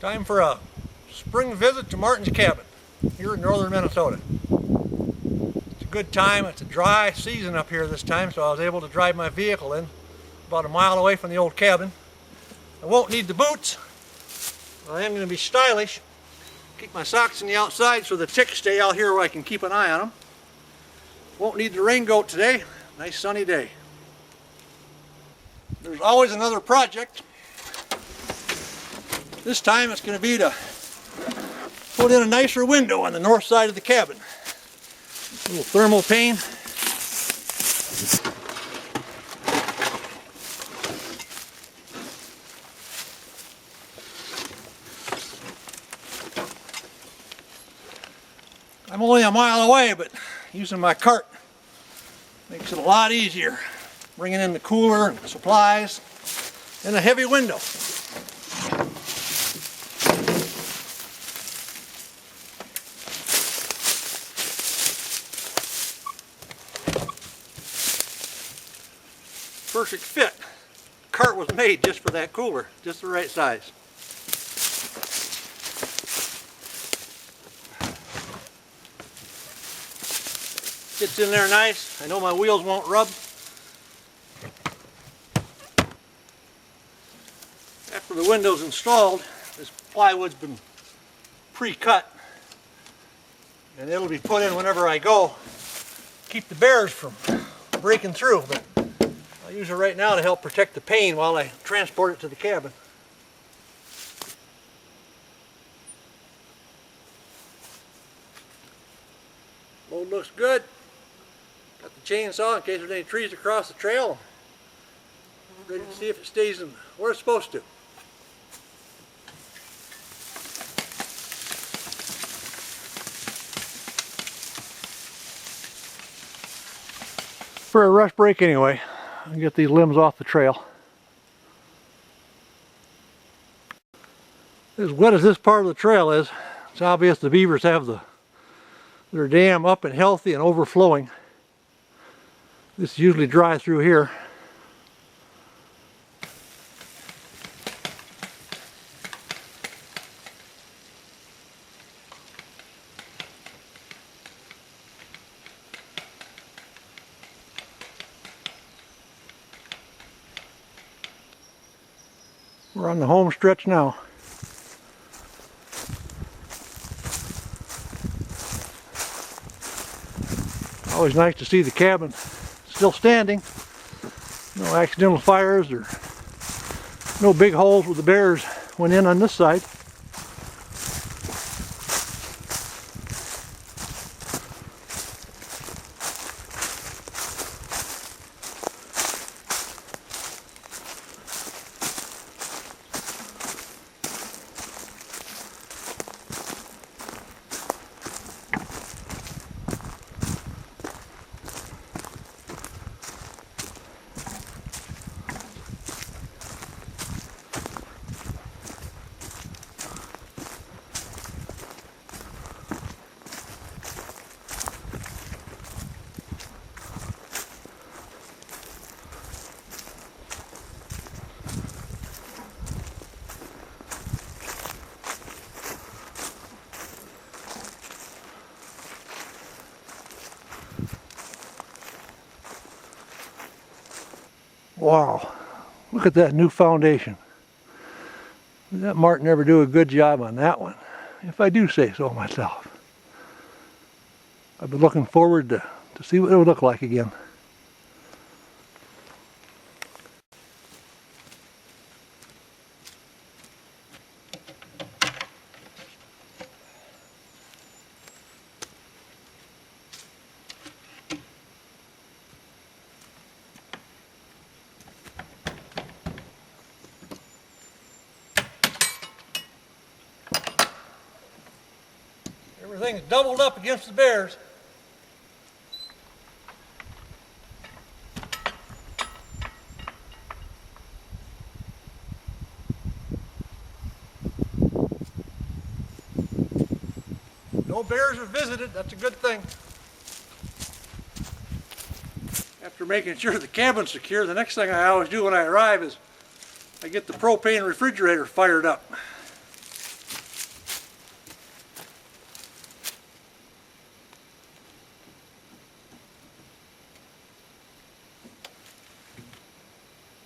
Time for a spring visit to Martin's cabin here in northern Minnesota. It's a good time. It's a dry season up here this time, so I was able to drive my vehicle in about a mile away from the old cabin. I won't need the boots. I am going to be stylish. Keep my socks in the outside so the ticks stay out here where I can keep an eye on them. Won't need the rain goat today. Nice sunny day. There's always another project. This time it's going to be to put in a nicer window on the north side of the cabin. A little thermal pane. I'm only a mile away, but using my cart makes it a lot easier. Bringing in the cooler and supplies and a heavy window. Perfect fit. Cart was made just for that cooler, just the right size. Fits in there nice. I know my wheels won't rub. After the window's installed, this plywood's been pre-cut and it'll be put in whenever I go. Keep the bears from breaking through, but I'll use it right now to help protect the pane while I transport it to the cabin. Load looks good. Got the chainsaw in case there's any trees across the trail. Ready to see if it stays in where it's supposed to. For a rush break anyway, I'll get these limbs off the trail. As wet as this part of the trail is, it's obvious the beavers have their dam up and healthy and overflowing. This is usually dry through here. We're on the home stretch now. Always nice to see the cabin still standing. No accidental fires or no big holes where the bears went in on this side. Wow, look at that new foundation. Did that Martin ever do a good job on that one? If I do say so myself. I've been looking forward to see what it would look like again. Everything's doubled up against the bears. No bears have visited, that's a good thing. After making sure the cabin's secure, the next thing I always do when I arrive is I get the propane refrigerator fired up.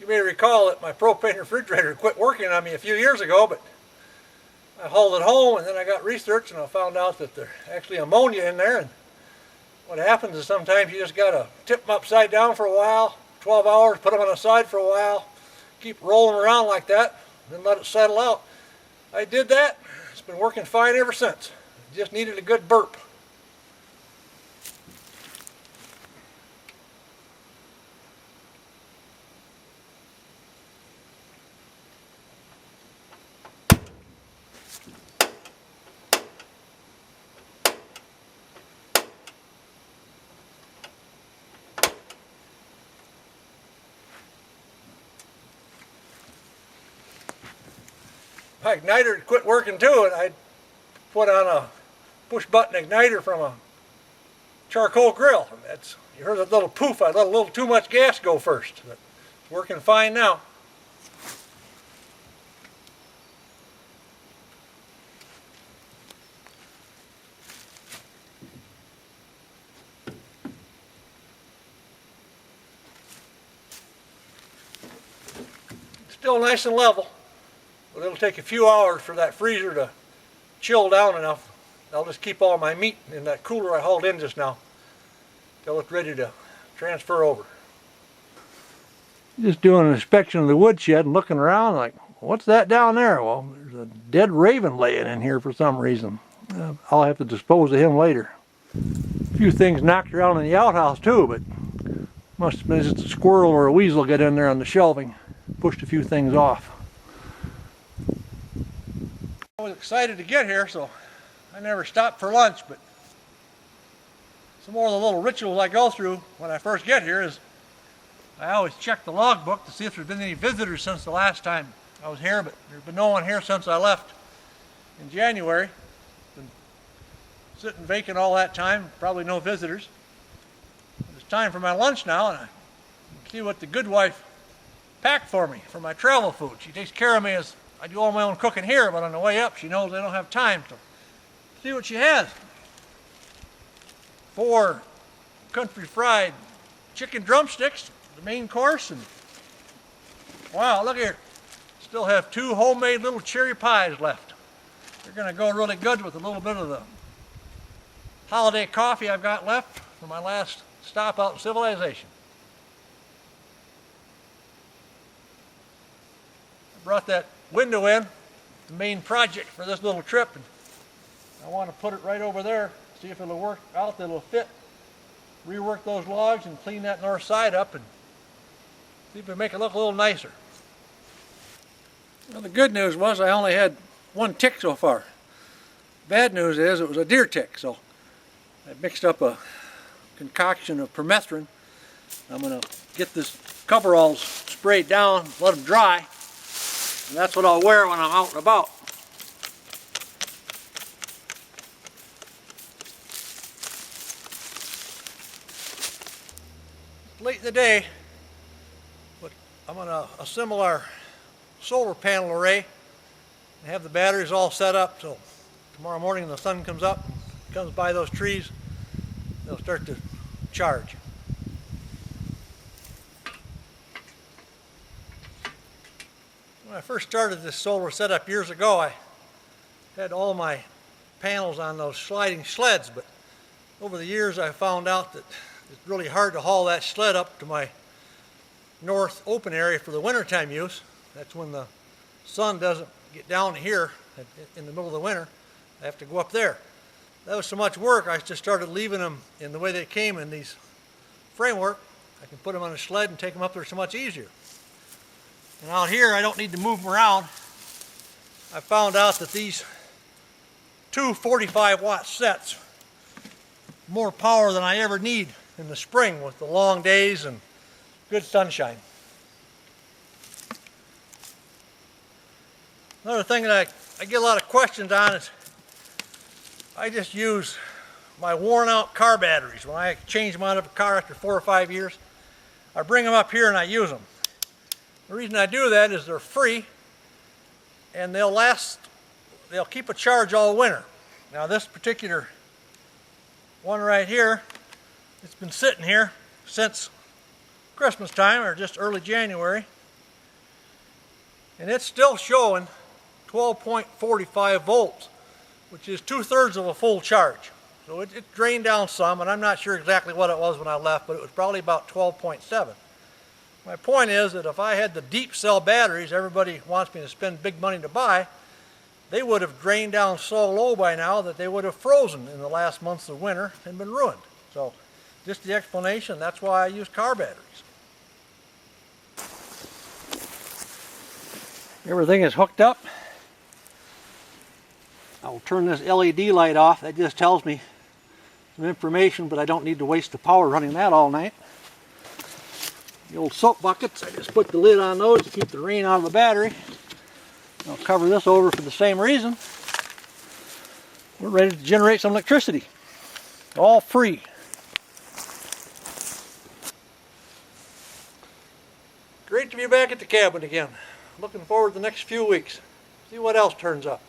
You may recall that my propane refrigerator quit working on me a few years ago, but I hauled it home and then I got research and I found out that there's actually ammonia in there. And what happens is sometimes you just got to tip them upside down for a while, 12 hours, put them on the side for a while, keep rolling around like that, then let it settle out. I did that. It's been working fine ever since. Just needed a good burp. My igniter had quit working too, and I put on a push button igniter from a charcoal grill. You heard that little poof, I let a little too much gas go first. But it's working fine now. Still nice and level. But it'll take a few hours for that freezer to chill down enough. I'll just keep all my meat in that cooler I hauled in just now till it's ready to transfer over. Just doing an inspection of the woodshed and looking around like, what's that down there? Well, there's a dead raven laying in here for some reason. I'll have to dispose of him later. A few things knocked around in the outhouse too, but must have been just a squirrel or a weasel get in there on the shelving. Pushed a few things off. I was excited to get here, so I never stopped for lunch, but some more of the little rituals I go through when I first get here is I always check the logbook to see if there's been any visitors since the last time I was here, but there's been no one here since I left in January. Been sitting vacant all that time, probably no visitors. It's time for my lunch now, and I see what the good wife packed for me for my travel food. She takes care of me as I do all my own cooking here, but on the way up she knows I don't have time to see what she has. 4 country fried chicken drumsticks, the main course, and wow, look here. Still have 2 homemade little cherry pies left. They're going to go really good with a little bit of the holiday coffee I've got left from my last stop out in civilization. I brought that window in, the main project for this little trip, and I want to put it right over there, see if it'll work out, that it'll fit. Rework those logs and clean that north side up and see if we make it look a little nicer. Well, the good news was I only had 1 tick so far. Bad news is it was a deer tick, so I mixed up a concoction of permethrin. I'm going to get this coveralls sprayed down, let them dry, and that's what I'll wear when I'm out and about. Late in the day, but I'm going to assemble our solar panel array and have the batteries all set up so tomorrow morning when the sun comes up, comes by those trees, they'll start to charge. When I first started this solar setup years ago, I had all my panels on those sliding sleds, but over the years I found out that it's really hard to haul that sled up to my north open area for the wintertime use. That's when the sun doesn't get down here in the middle of the winter. I have to go up there. That was so much work, I just started leaving them in the way they came in these framework. I can put them on a sled and take them up there so much easier. And out here, I don't need to move them around. I found out that these 2 45-watt sets, more power than I ever need in the spring with the long days and good sunshine. Another thing that I get a lot of questions on is I just use my worn out car batteries. When I change them out of a car after 4 or 5 years, I bring them up here and I use them. The reason I do that is they're free and they'll keep a charge all winter. Now this particular one right here, it's been sitting here since Christmas time or just early January. and it's still showing 12.45 volts, which is 2/3 of a full charge. So it drained down some, and I'm not sure exactly what it was when I left, but it was probably about 12.7. My point is that if I had the deep cell batteries everybody wants me to spend big money to buy, they would have drained down so low by now that they would have frozen in the last months of winter and been ruined. So just the explanation, that's why I use car batteries. Everything is hooked up. I will turn this LED light off. That just tells me some information, but I don't need to waste the power running that all night. The old soap buckets, I just put the lid on those to keep the rain out of the battery. I'll cover this over for the same reason. We're ready to generate some electricity. All free. Great to be back at the cabin again. Looking forward to the next few weeks. See what else turns up.